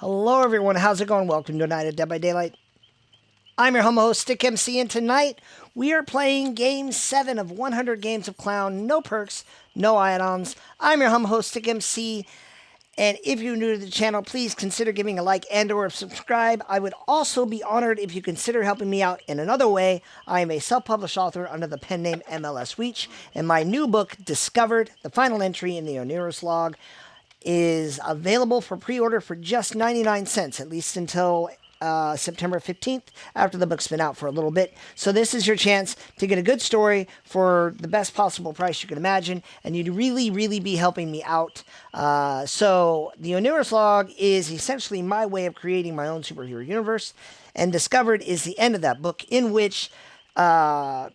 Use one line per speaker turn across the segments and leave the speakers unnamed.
Hello everyone, how's it going? Welcome to Night of Dead by Daylight. I'm your host, Stick MC, and tonight we are playing Game 7 of 100 Games of Clown. No perks, no add-ons. I'm your host, Stick MC, and if you're new to the channel, please consider giving a like and or subscribe. I would also be honored if you consider helping me out in another way. I am a self-published author under the pen name M.L.S. Weech, and my new book, Discovered, the final entry in the Oneiros Log, is available for pre-order for just 99 cents, at least until September 15th, after the book's been out for a little bit. So this is your chance to get a good story for the best possible price you can imagine, and you'd really be helping me out. So the Oneiros Log is essentially my way of creating my own superhero universe, and Discovered is the end of that book, in which a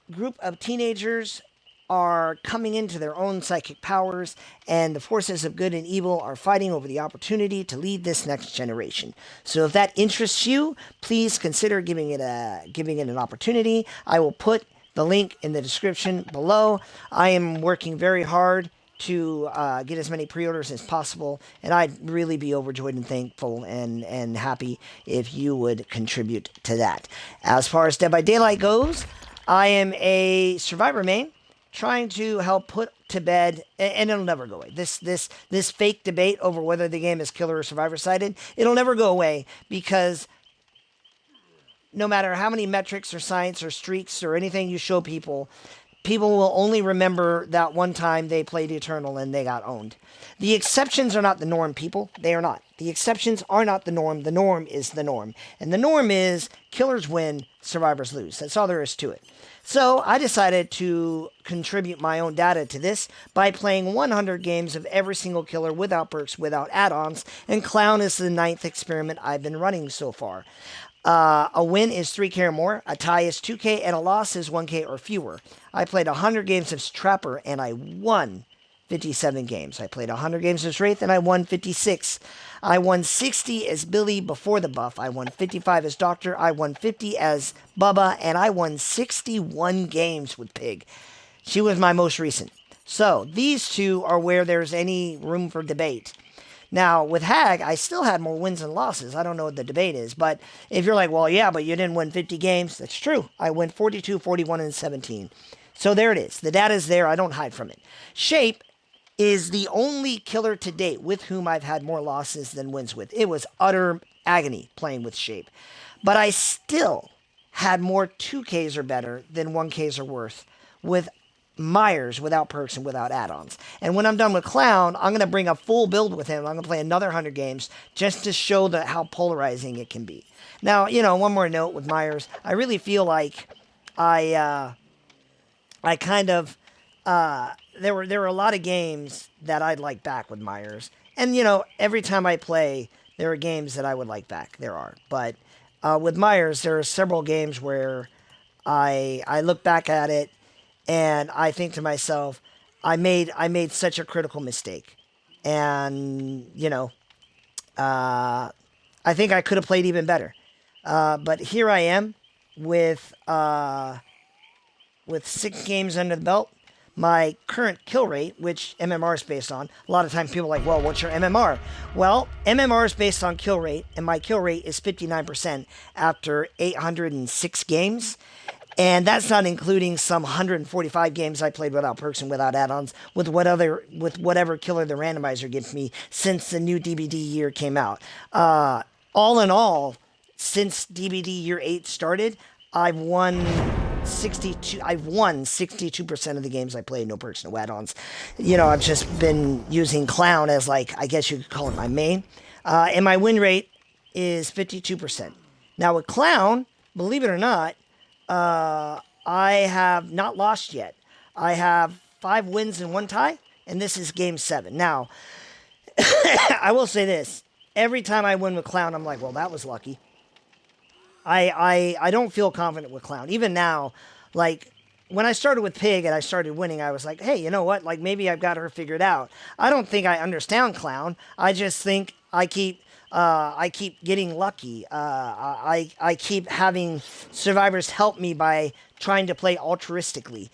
group of teenagers are coming into their own psychic powers, and the forces of good and evil are fighting over the opportunity to lead this next generation. So if that interests you, please consider giving it an opportunity. I will put the link in the description below. I am working very hard to get as many pre-orders as possible, and I'd really be overjoyed and thankful and happy if you would contribute to that. As far as Dead by Daylight goes, I am a survivor main, trying to help put to bed, and it'll never go away. This fake debate over whether the game is killer or survivor sided, it'll never go away, because no matter how many metrics or science or streaks or anything you show people, people will only remember that one time they played Eternal and they got owned. The exceptions are not the norm, people. They are not. The exceptions are not the norm. The norm is the norm. And the norm is killers win, survivors lose. That's all there is to it. So I decided to contribute my own data to this by playing 100 games of every single killer without perks, without add-ons, and Clown is the 9th experiment I've been running so far. A win is 3K or more, a tie is 2K, and a loss is 1K or fewer. I played 100 games of Trapper, and I won 57 games. I played 100 games as Wraith, and I won 56. I won 60 as Billy before the buff. I won 55 as Doctor. I won 50 as Bubba, and I won 61 games with Pig. She was my most recent. So these two are where there's any room for debate. Now, with Hag, I still had more wins and losses. I don't know what the debate is, but if you're like, well, yeah, but you didn't win 50 games, that's true. I went 42, 41, and 17. So there it is. The data's there. I don't hide from it. Shape is the only killer to date with whom I've had more losses than wins with. It was utter agony playing with Shape. But I still had more 2Ks or better than 1Ks or worth with Myers without perks and without add-ons. And when I'm done with Clown, I'm going to bring a full build with him. I'm going to play another 100 games just to show how polarizing it can be. Now, one more note with Myers. I really feel like I kind of... there were a lot of games that I'd like back with Myers. And, every time I play, there are games that I would like back. There are. But with Myers, there are several games where I look back at it and I think to myself, I made such a critical mistake. And, I think I could have played even better. But here I am with 6 games under the belt. My current kill rate, which MMR is based on. A lot of times people are like, well, what's your MMR? Well, MMR is based on kill rate, and my kill rate is 59% after 806 games. And that's not including some 145 games I played without perks and without add-ons, with whatever killer the randomizer gives me since the new DBD year came out. All in all, since DBD year 8 started, I've won 62% of the games I played, no perks, no add-ons. I've just been using Clown as, I guess you could call it my main. And my win rate is 52%. Now with Clown, believe it or not, I have not lost yet. I have 5 wins and 1 tie, and this is game 7. Now, I will say this. Every time I win with Clown, I'm like, well, that was lucky. I don't feel confident with Clown. Even now, when I started with Pig and I started winning, I was like, hey, you know what? Maybe I've got her figured out. I don't think I understand Clown. I just think I keep getting lucky. I keep having survivors help me by trying to play altruistically.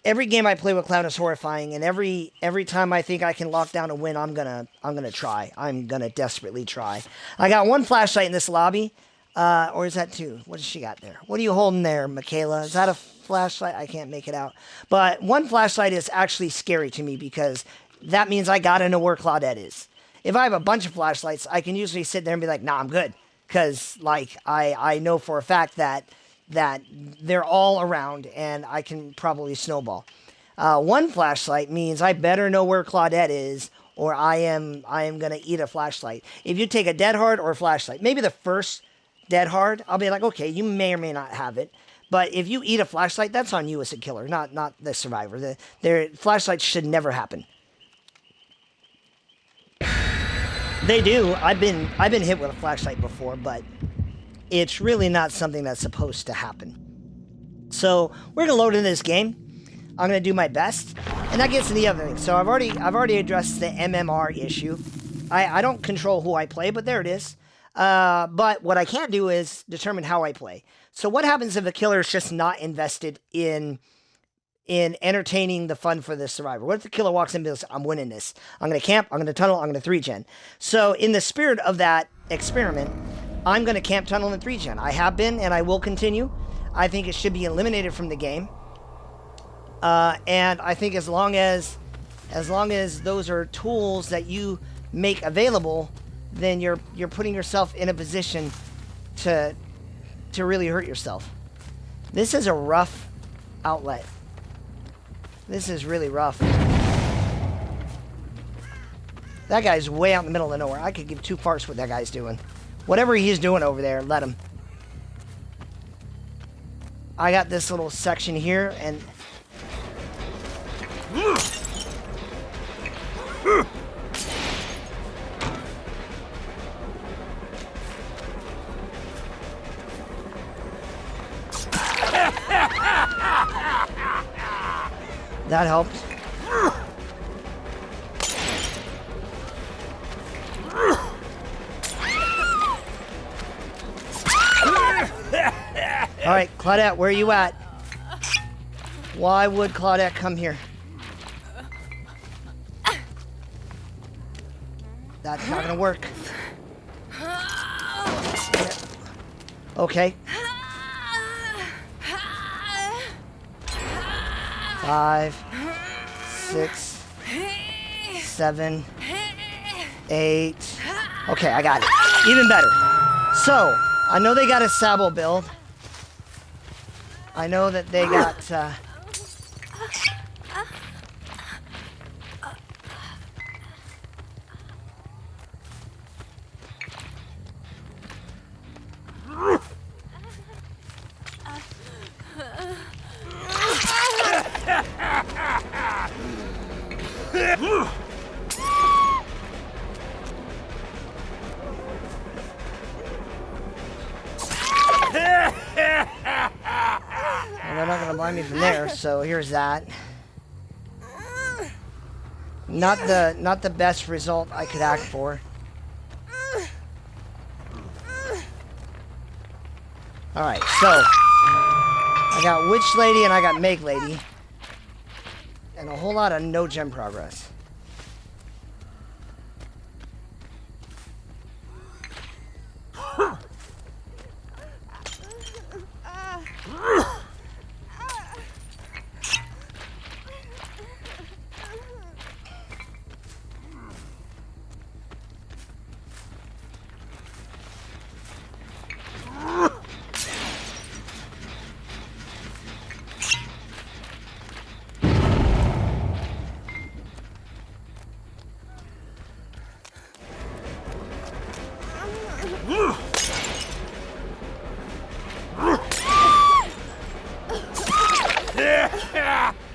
every game I play with Clown is horrifying, and every time I think I can lock down a win, I'm gonna try. I'm gonna desperately try. I got one flashlight in this lobby, or is that two? What does she got there? What are you holding there, Michaela? Is that a flashlight? I can't make it out. But one flashlight is actually scary to me because that means I gotta know where Claudette is. If I have a bunch of flashlights, I can usually sit there and be like, nah, I'm good. Because, like, I know for a fact that they're all around and I can probably snowball. One flashlight means I better know where Claudette is or I am going to eat a flashlight. If you take a dead hard or a flashlight, maybe the first dead hard, I'll be like, okay, you may or may not have it. But if you eat a flashlight, that's on you as a killer, not the survivor. Their flashlights should never happen. They do. I've been hit with a flashlight before, but it's really not something that's supposed to happen. So we're gonna load into this game. I'm gonna do my best, and that gets to the other thing. So I've already addressed the MMR issue. I don't control who I play, but there it is. But what I can do is determine how I play. So what happens if a killer is just not invested in entertaining the fun for the survivor? What if the killer walks in and says, I'm winning this. I'm going to camp, I'm going to tunnel, I'm going to 3-gen. So in the spirit of that experiment, I'm going to camp, tunnel, and 3-gen. I have been, and I will continue. I think it should be eliminated from the game. And I think as long as those are tools that you make available, then you're putting yourself in a position to really hurt yourself. This is a rough outlet. This is really rough. That guy's way out in the middle of nowhere. I could give two farts what that guy's doing. Whatever he's doing over there, let him. I got this little section here, and... that helped. Alright, Claudette, where are you at? Why would Claudette come here? That's not gonna work. Okay. 5, 6, 7, 8. Okay, I got it. Even better. So, I know they got a Sabo build. I know that they got... they're not gonna blind me from there, so here's that. Not the best result I could act for. Alright, so I got Witch Lady and I got Meg Lady. And a whole lot of no gem progress.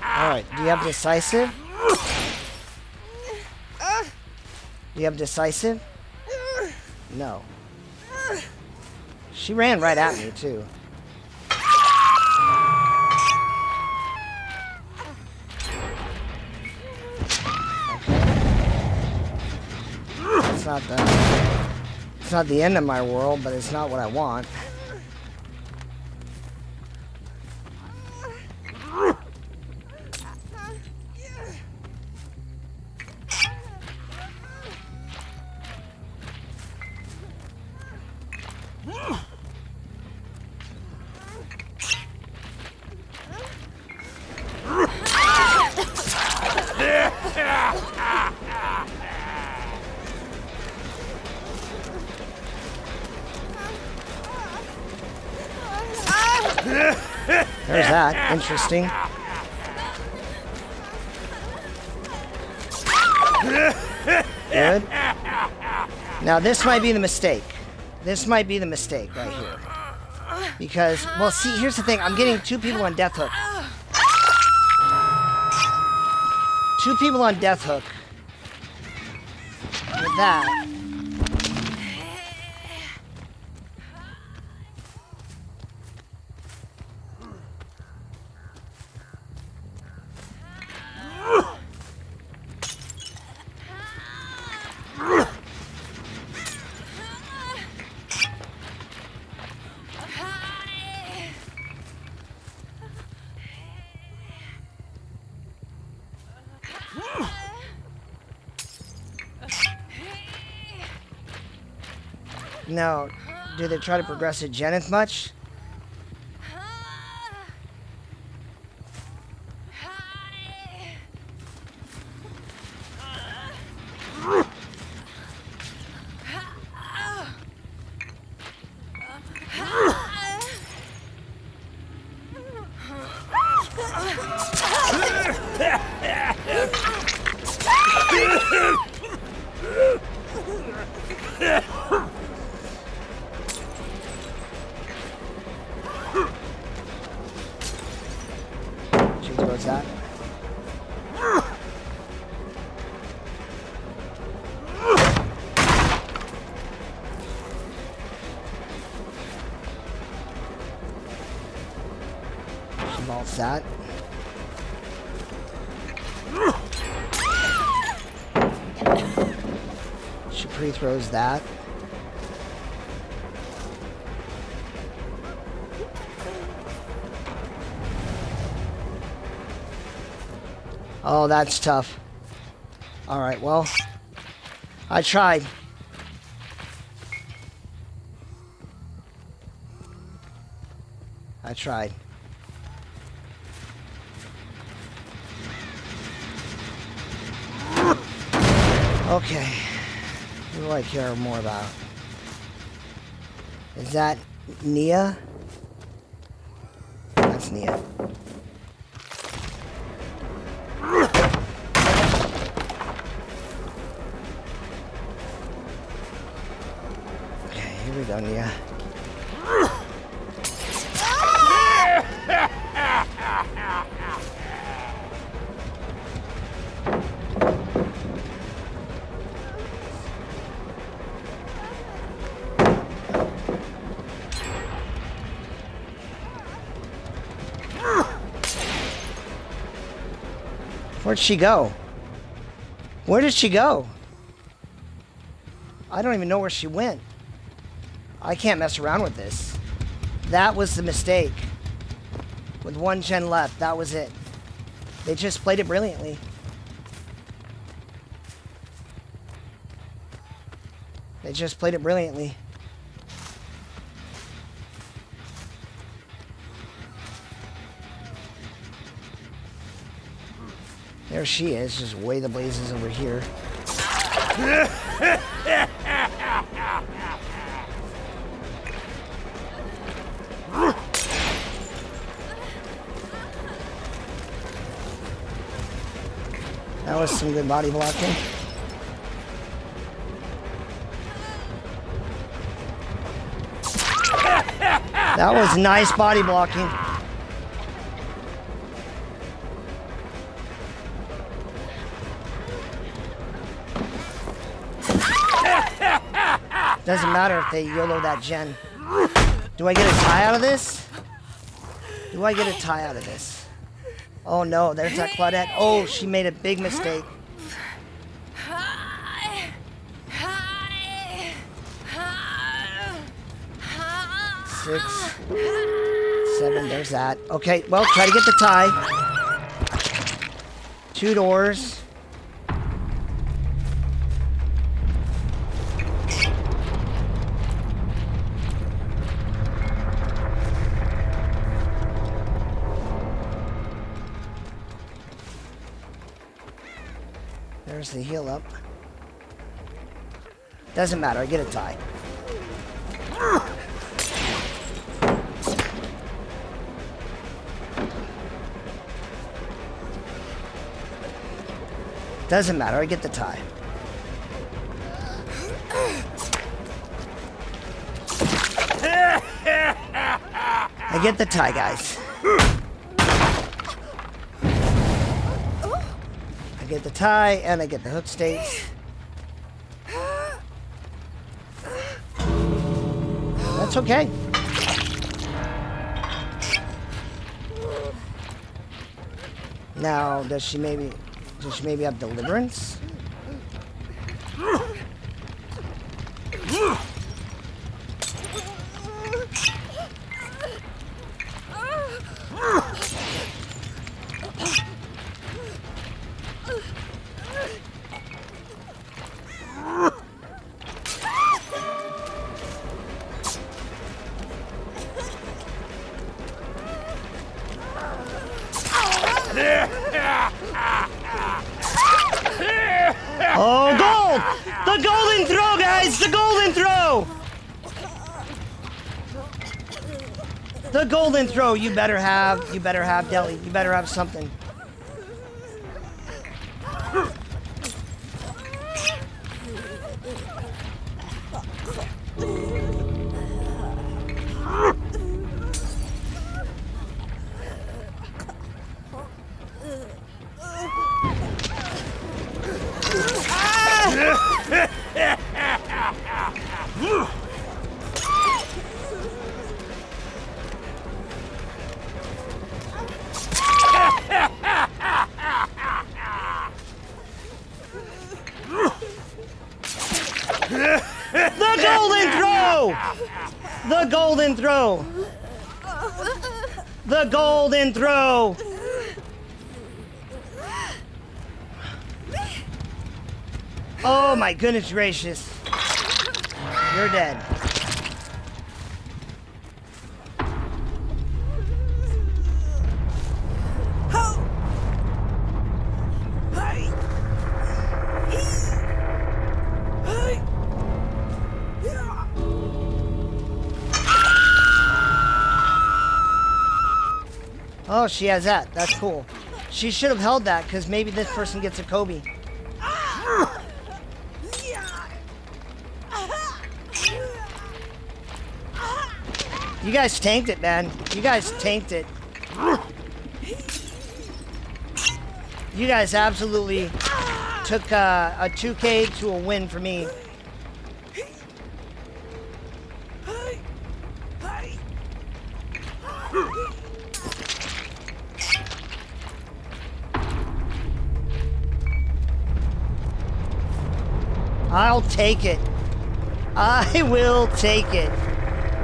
Alright, do you have decisive? Do you have decisive? No. She ran right at me, too. Okay. It's not the end of my world, but it's not what I want. There's that. Interesting. Good. Now this might be the mistake. This might be the mistake right here. Because, well, see, here's the thing. I'm getting 2 people on Death Hook. 2 people on Death Hook. With that. Now, do they try to progress at Jenith much? She throws that. She vaults that. She pre-throws that. Oh, that's tough. Alright, well, I tried. I tried. Okay. Who do I care more about? Is that Nia? That's Nia. Okay, here we go, Nia. Where'd she go? Where did she go? I don't even know where she went. I can't mess around with this. That was the mistake. With 1 gen left, that was it. They just played it brilliantly. They just played it brilliantly. There she is, just way the blazes over here. That was some good body blocking. That was nice body blocking. Doesn't matter if they YOLO that gen. Do I get a tie out of this? Do I get a tie out of this? Oh no, there's that Claudette. Oh, she made a big mistake. 6, 7, there's that. Okay, well, try to get the tie. 2 doors. There's the heal up. Doesn't matter, I get a tie. Doesn't matter. I get the tie. I get the tie, guys. I get the tie, and I get the hook states. That's okay. Now, does she maybe have deliverance? Oh, gold! The golden throw, guys! The golden throw! The golden throw. You better have Deli. You better have something. The golden throw! The golden throw! The golden throw! Oh my goodness gracious. You're dead. Oh, she has that. That's cool. She should have held that because maybe this person gets a Kobe. You guys tanked it, man. You guys tanked it. You guys absolutely took a 2K to a win for me. I'll take it. I will take it.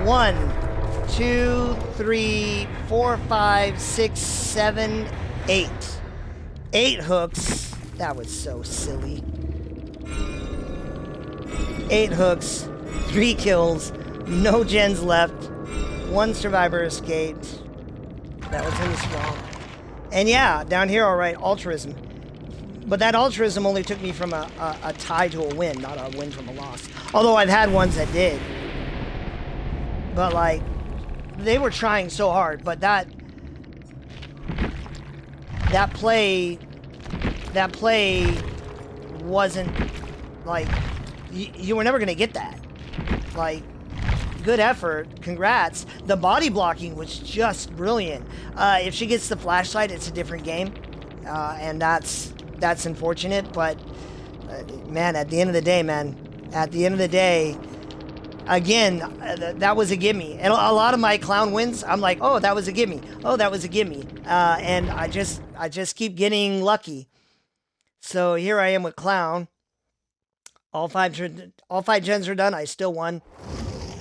1, 2, 3, 4, 5, 6, 7, 8. 8 hooks. That was so silly. 8 hooks, 3 kills, no gens left, 1 survivor escaped. That was in the swamp. And yeah, down here, all right, altruism. But that altruism only took me from a tie to a win, not a win from a loss. Although I've had ones that did. But like, they were trying so hard, but that play wasn't, like, you were never going to get that. Like, good effort, congrats. The body blocking was just brilliant. If she gets the flashlight, it's a different game. And that's unfortunate, but man, at the end of the day, again, that was a gimme. And a lot of my clown wins, I'm like, oh, that was a gimme. Oh, that was a gimme. And I just keep getting lucky. So here I am with clown. All five gens are done. I still won.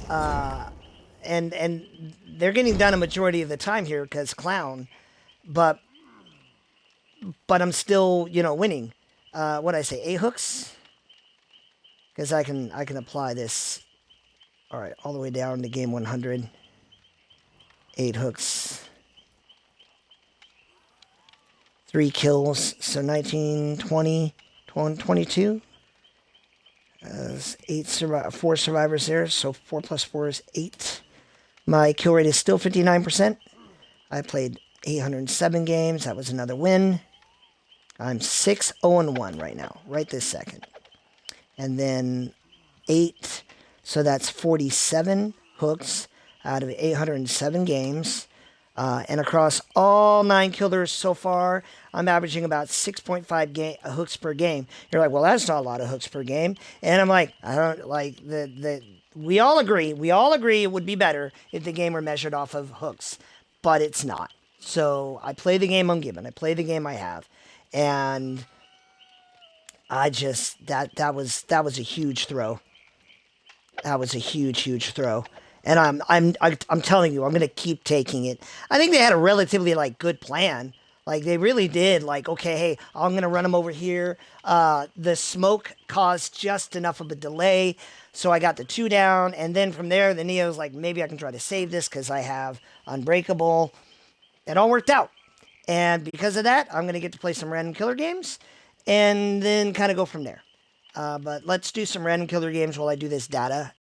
And they're getting done a majority of the time here because clown, but I'm still, winning. What I say, 8 hooks? Because I can apply this. All right, all the way down to game 100. 8 hooks. 3 kills, so 19, 20, 22. 4 survivors there, so 4 plus 4 is 8. My kill rate is still 59%. I played 807 games. That was another win. I'm 6-0-1 right now, right this second. And then 8, so that's 47 hooks out of 807 games. And across all 9 killers so far, I'm averaging about 6.5 hooks per game. You're like, well, that's not a lot of hooks per game. And I'm like, I don't like we all agree it would be better if the game were measured off of hooks, but it's not. So I play the game I'm given. I play the game I have. And I just, that was a huge throw. That was a huge throw. And I'm telling you, I'm gonna keep taking it. I think they had a relatively like good plan. Like they really did. Like, okay, hey, I'm gonna run them over here. The smoke caused just enough of a delay, so I got the 2 down. And then from there, the Neo's like, maybe I can try to save this because I have Unbreakable. It all worked out. And because of that, I'm gonna get to play some random killer games, and then kind of go from there. But let's do some random killer games while I do this data